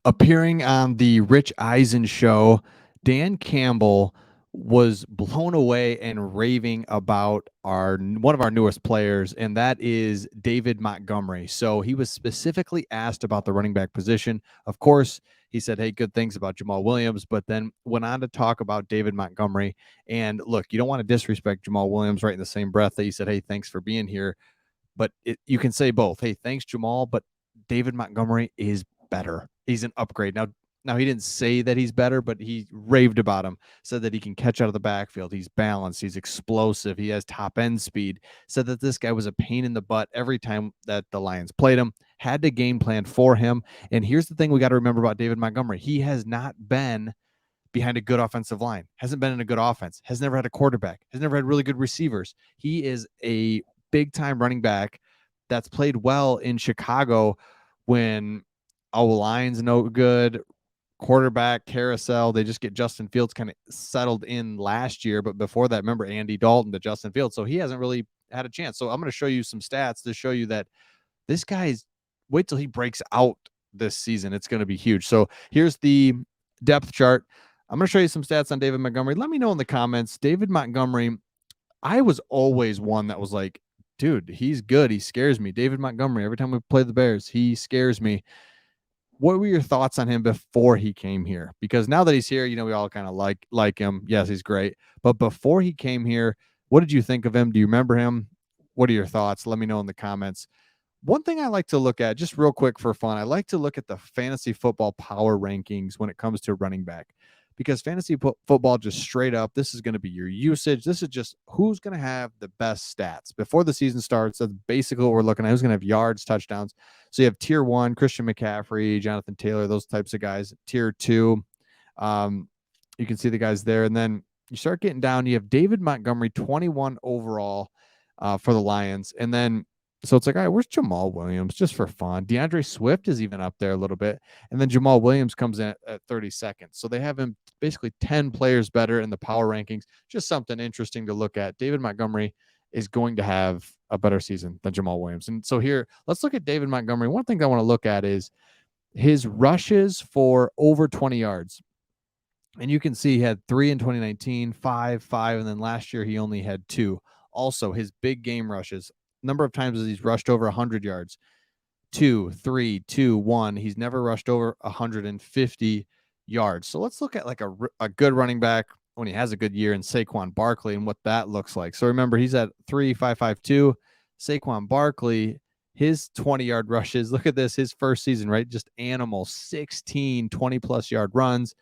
Appearing on the Rich Eisen show, Dan Campbell was blown away and raving about one of our newest players, and that is David Montgomery. So he was specifically asked about the running back position. Of course, he said, hey, good things about Jamal Williams, but then went on to talk about David Montgomery. And look, you don't want to disrespect Jamal Williams right in the same breath that you said, hey, thanks for being here. But you can say both. Hey, thanks, Jamal, but David Montgomery is better. He's an upgrade. Now he didn't say that he's better, but he raved about him. Said that he can catch out of the backfield. He's balanced. He's explosive. He has top end speed. Said that this guy was a pain in the butt every time that the Lions played him. Had to game plan for him. And here's the thing we got to remember about David Montgomery. He has not been behind a good offensive line. Hasn't been in a good offense. Has never had a quarterback. Has never had really good receivers. He is a big time running back that's played well in Chicago when line's no good, quarterback carousel. They just get Justin Fields kind of settled in last year, but before that, remember Andy Dalton to Justin Fields. So he hasn't really had a chance. So I'm going to show you some stats to show you that this guy's wait till he breaks out this season. It's going to be huge. So here's the depth chart. I'm going to show you some stats on David Montgomery. Let me know in the comments. David Montgomery, I was always one that was like, dude, he's good. He scares me. David Montgomery, every time we play the Bears, he scares me. What were your thoughts on him before he came here? Because now that he's here, we all kind of like him. Yes, he's great. But before he came here, what did you think of him? Do you remember him? What are your thoughts? Let me know in the comments. One thing I like to look at, just real quick for fun, I like to look at the fantasy football power rankings when it comes to running back. Because fantasy football, just straight up, this is going to be your usage. This is just who's going to have the best stats before the season starts. That's basically what we're looking at. Who's going to have yards, touchdowns. So you have tier 1, Christian McCaffrey, Jonathan Taylor, those types of guys. Tier 2, you can see the guys there. And then you start getting down. You have David Montgomery, 21 overall for the Lions. And then so it's like, all right, where's Jamal Williams? Just for fun. DeAndre Swift is even up there a little bit. And then Jamal Williams comes in at 32nd. So they have him basically 10 players better in the power rankings. Just something interesting to look at. David Montgomery is going to have a better season than Jamal Williams. And so here, let's look at David Montgomery. One thing I want to look at is his rushes for over 20 yards. And you can see he had 3 in 2019, 5, and then last year he only had 2. Also, his big game rushes, number of times as he's rushed over 100 yards, 2, 3, 2, 1. He's never rushed over 150 yards. So let's look at like a good running back when he has a good year in Saquon Barkley and what that looks like. So remember, he's at 3.552. Saquon Barkley, his 20-yard rushes. Look at this, his first season, right? Just animal, 16 20-plus yard runs,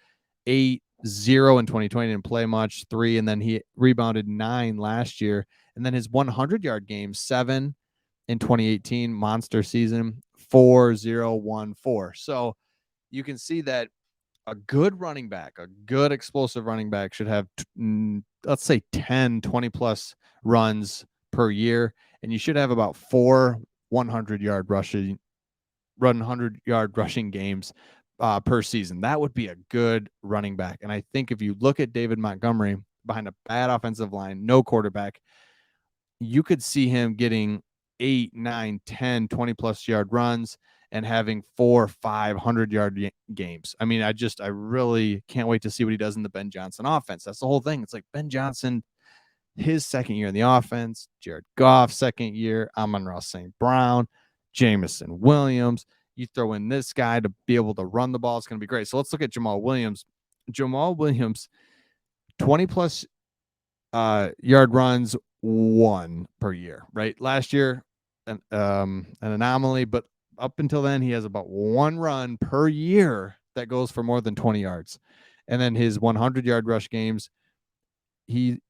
8, 0 in 2020, didn't play much, 3, and then he rebounded 9 last year. And then his 100-yard game, 7 in 2018, monster season, 4, 0, 1, 4. So you can see that a good running back, a good explosive running back should have, let's say 10, 20-plus runs per year. And you should have about 4 100-yard rushing games per season. That would be a good running back. And I think if you look at David Montgomery behind a bad offensive line, no quarterback, you could see him getting 8, 9, 10, 20-plus yard runs and having 4, 500-yard games. I mean, I really can't wait to see what he does in the Ben Johnson offense. That's the whole thing. It's like Ben Johnson, his second year in the offense, Jared Goff, second year, Amon-Ra St. Brown, Jameson Williams. You throw in this guy to be able to run the ball. It's going to be great. So let's look at Jamal Williams. Jamal Williams, 20-plus yard runs, 1 per year, right? Last year, an anomaly, but up until then, he has about 1 run per year that goes for more than 20 yards. And then his 100-yard rush games, he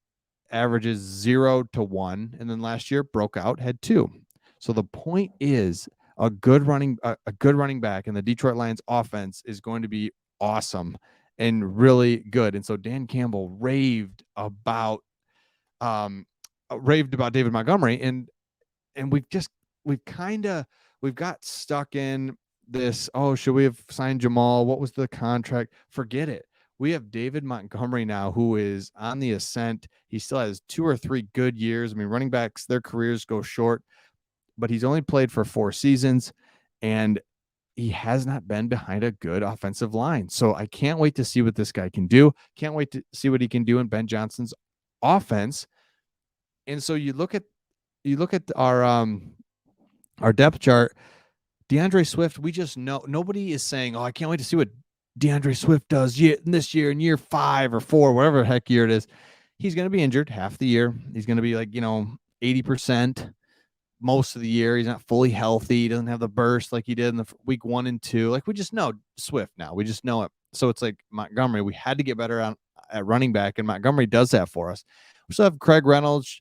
averages 0 to 1. And then last year broke out, had 2. So the point is a good running back in the Detroit Lions offense is going to be awesome and really good. And so Dan Campbell raved about David Montgomery, and we've got stuck in this, should we have signed Jamal? What was the contract? Forget it. We have David Montgomery now, who is on the ascent. He still has 2 or 3 good years. I mean, running backs, their careers go short, but he's only played for 4 seasons, and he has not been behind a good offensive line. So I can't wait to see what this guy can do. Can't wait to see what he can do in Ben Johnson's offense. And so you look at our depth chart. DeAndre Swift, we just know nobody is saying, "Oh, I can't wait to see what DeAndre Swift does this year in year 5 or 4, whatever the heck year it is." He's going to be injured half the year. He's going to be like 80% most of the year. He's not fully healthy. He doesn't have the burst like he did in the week 1 and 2. Like, we just know Swift now. We just know it. So it's like Montgomery. We had to get better at running back, and Montgomery does that for us. We still have Craig Reynolds,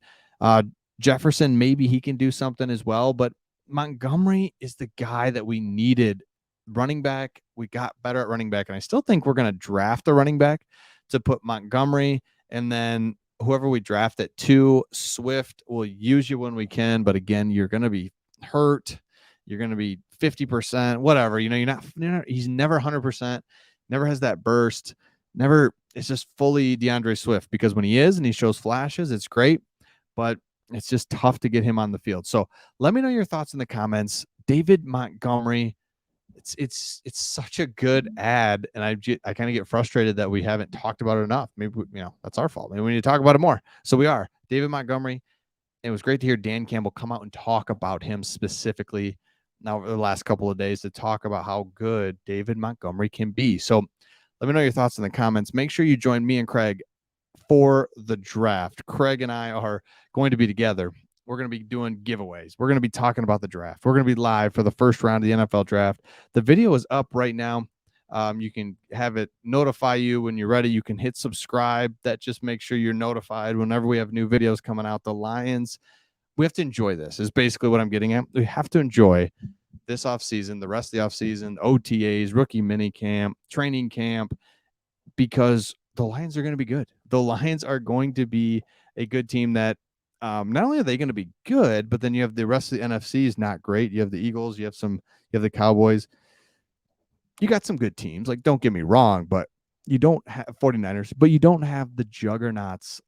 Jefferson. Maybe he can do something as well, but Montgomery is the guy that we needed. Running back, we got better at running back, and I still think we're going to draft a running back to put Montgomery, and then whoever we draft at 2, Swift, will use you when we can, but again, you're going to be hurt. You're going to be 50%, whatever. You're not he's never 100%, never has that burst, never. It's just fully DeAndre Swift, because when he is and he shows flashes, it's great, but it's just tough to get him on the field. So let me know your thoughts in the comments. David Montgomery, it's such a good ad, and I kind of get frustrated that we haven't talked about it enough. Maybe that's our fault. Maybe we need to talk about it more. So we are. David Montgomery. It was great to hear Dan Campbell come out and talk about him specifically now over the last couple of days, to talk about how good David Montgomery can be. So let me know your thoughts in the comments. Make sure you join me and Craig for the draft. Craig and I are going to be together. We're going to be doing giveaways. We're going to be talking about the draft. We're going to be live for the first round of the NFL draft. The video is up right now. You can have it notify you when you're ready. You can hit subscribe. That just makes sure you're notified whenever we have new videos coming out. The Lions, we have to enjoy this, is basically what I'm getting at. We have to enjoy this offseason, the rest of the offseason, OTAs, rookie mini camp, training camp, because the Lions are going to be good. The Lions are going to be a good team that not only are they going to be good, but then you have the rest of the NFC is not great. You have the Eagles, you have the Cowboys. You got some good teams. Like, don't get me wrong, but you don't have 49ers, but you don't have the juggernauts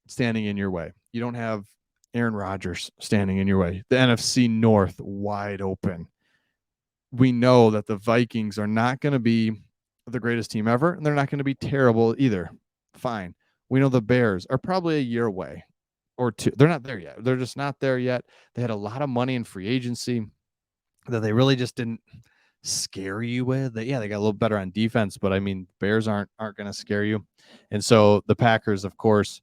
standing in your way. You don't have Aaron Rodgers standing in your way. The NFC North wide open. We know that the Vikings are not going to be the greatest team ever, and they're not going to be terrible either. Fine. We know the Bears are probably a year away or 2. They're not there yet. They're just not there yet. They had a lot of money in free agency that they really just didn't scare you with. They got a little better on defense, but I mean, Bears aren't going to scare you. And so the Packers, of course,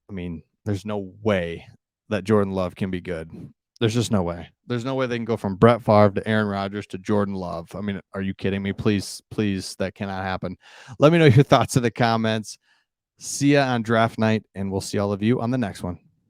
I mean, there's no way that Jordan Love can be good. There's just no way. There's no way they can go from Brett Favre to Aaron Rodgers to Jordan Love. I mean, are you kidding me? Please, that cannot happen. Let me know your thoughts in the comments. See ya on draft night, and we'll see all of you on the next one.